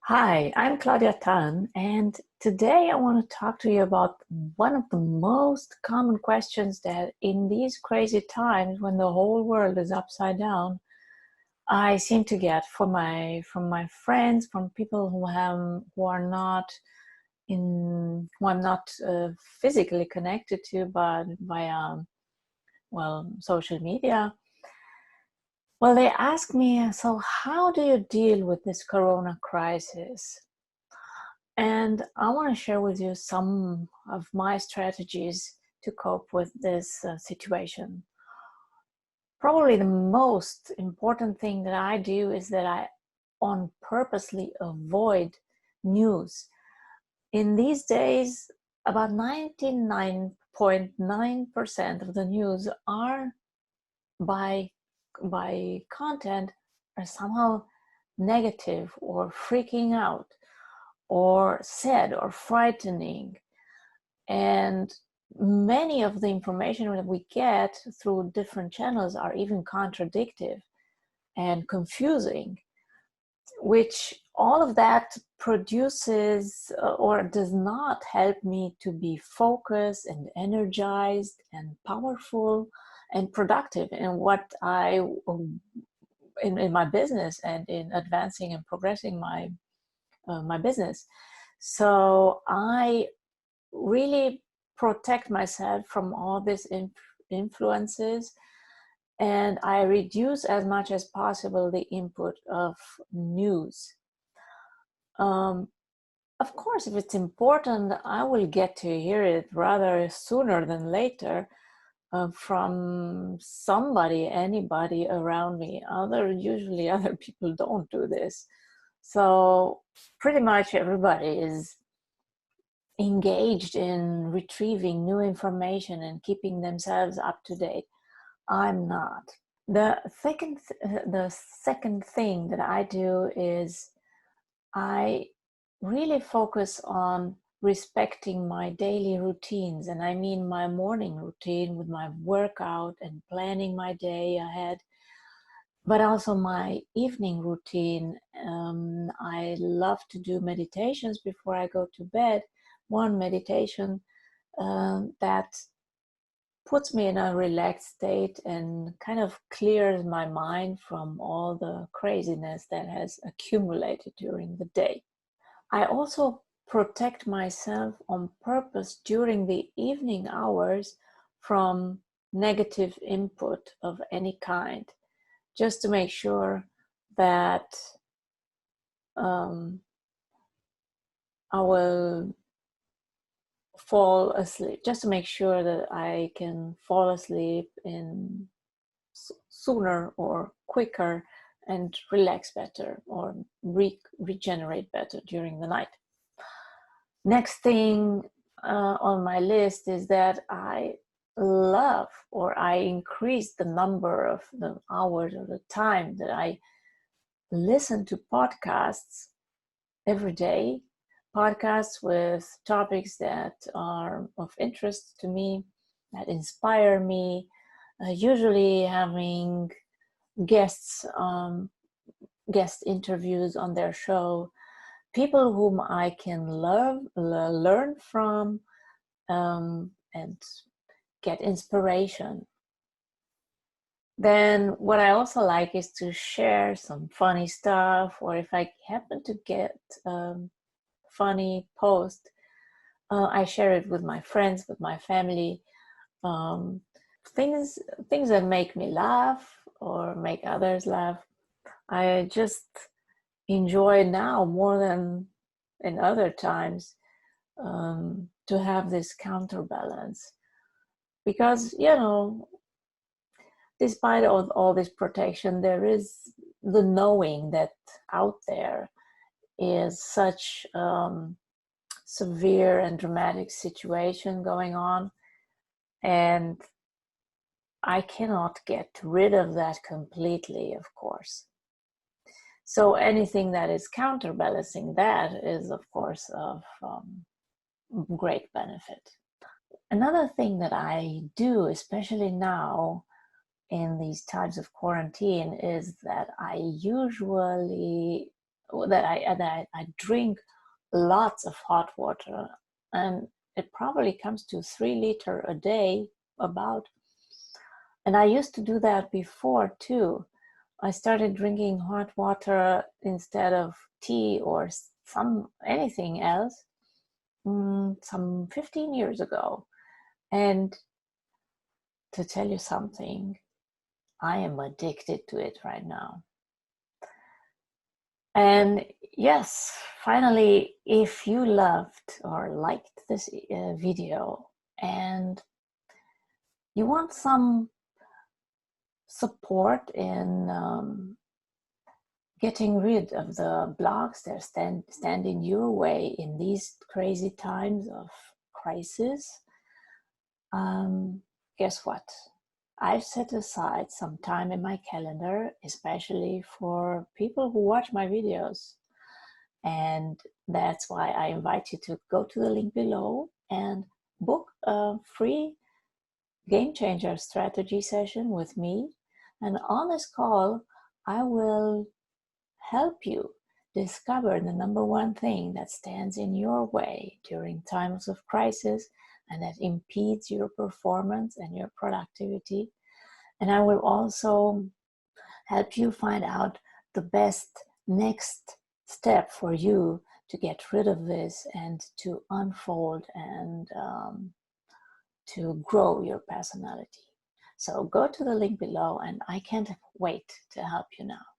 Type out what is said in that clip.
Hi, I'm Claudia Tan, and today I want to talk to you about one of the most common questions that in these crazy times when the whole world is upside down, I seem to get from my friends, from people who are not who I'm not physically connected to, but via social media. Well, they ask me, so how do you deal with this corona crisis? And I want to share with you some of my strategies to cope with this situation. Probably the most important thing that I do is that I on purposely avoid news. In these days, about 99.9% of the news are by content are somehow negative or freaking out or sad or frightening. And many of the information that we get through different channels are even contradictive and confusing, which all of that produces or does not help me to be focused and energized and powerful and productive in what in my business and in advancing and progressing my business. So I really protect myself from all these influences, and I reduce as much as possible the input of news. Um, of course, if it's important, I will get to hear it rather sooner than later from somebody, anybody around me. Usually other people don't do this. So pretty much everybody is engaged in retrieving new information and keeping themselves up to date. I'm not. The second thing that I do is I really focus on respecting my daily routines, and I mean my morning routine with my workout and planning my day ahead, but also my evening routine. I love to do meditations before I go to bed. One meditation that puts me in a relaxed state and kind of clears my mind from all the craziness that has accumulated during the day. I also protect myself on purpose during the evening hours from negative input of any kind, just to make sure that um, I will fall asleep, just to make sure that I can fall asleep in sooner or quicker and relax better or regenerate better during the night. Next thing on my list is that I love, or I increase the number of the hours or the time that I listen to podcasts every day, podcasts with topics that are of interest to me, that inspire me, usually having guests, guest interviews on their show, people whom I can learn from, and get inspiration. Then what I also like is to share some funny stuff, or if I happen to get funny post, I share it with my friends, with my family. Um, things things that make me laugh or make others laugh. I just enjoy now more than in other times, to have this counterbalance, because despite all this protection, there is the knowing that out there is such severe and dramatic situation going on, and I cannot get rid of that completely, of course. So anything that is counterbalancing that is, of course, of great benefit. Another thing that I do, especially now in these times of quarantine, is that I usually I drink lots of hot water, and it probably comes to 3 liters a day about. And I used to do that before too. I started drinking hot water instead of tea or anything else some 15 years ago. And to tell you something, I am addicted to it right now. And yes, finally, if you loved or liked this video and you want some support in getting rid of the blocks that stand in your way in these crazy times of crisis, guess what? I've set aside some time in my calendar, especially for people who watch my videos. And that's why I invite you to go to the link below and book a free game changer strategy session with me. And on this call, I will help you discover the number one thing that stands in your way during times of crisis and that impedes your performance and your productivity. And I will also help you find out the best next step for you to get rid of this and to unfold and to grow your personality. So go to the link below, and I can't wait to help you now.